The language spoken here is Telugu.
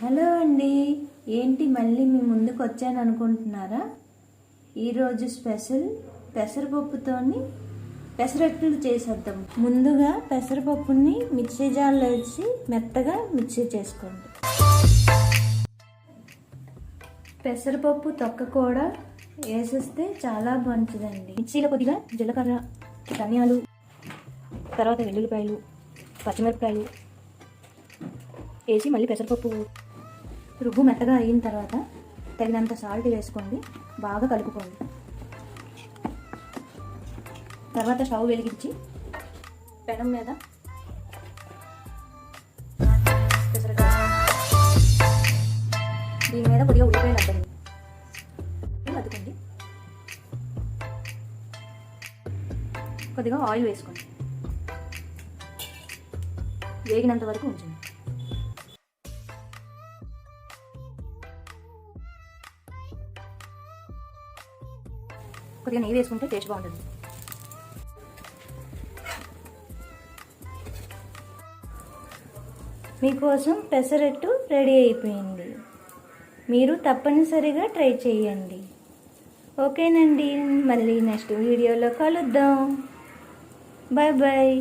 హలో అండి, ఏంటి మళ్ళీ మీ ముందుకు వచ్చాను అనుకుంటున్నారా? ఈరోజు స్పెషల్ పెసరపప్పుతోని పెసరట్లు చేసేద్దాం. ముందుగా పెసరపప్పుని మిక్సీ జార్లో వేసి మెత్తగా మిక్సీ చేసుకోండి. పెసరపప్పు తొక్క కూడా వేసేస్తే చాలా మంచిదండి. మిక్సీలో కొద్దిగా జీలకర్ర, ధనియాలు, తర్వాత వెల్లుల్లిపాయలు, పచ్చిమిరపకాయలు వేసి మళ్ళీ పెసరపప్పు రుబ్బు మెత్తగా అయిన తర్వాత తగినంత సాల్ట్ వేసుకోండి. బాగా కలుపుకోండి. తర్వాత స్టవ్ వెలిగించి పెనం మీద దీని మీద కొద్దిగా ఉల్లిపాయలు అద్దండి. కొద్దిగా ఆయిల్ వేసుకోండి. వేగినంత వరకు ఉంచండి. కొద్దిగా నెయ్యి వేసుకుంటే టేస్ట్ బాగుంటుంది. మీకోసం పెసరట్టు రెడీ అయిపోయింది. మీరు తప్పనిసరిగా ట్రై చేయండి. ఓకేనండి, మళ్ళీ నెక్స్ట్ వీడియోలో కలుద్దాం. Bye bye.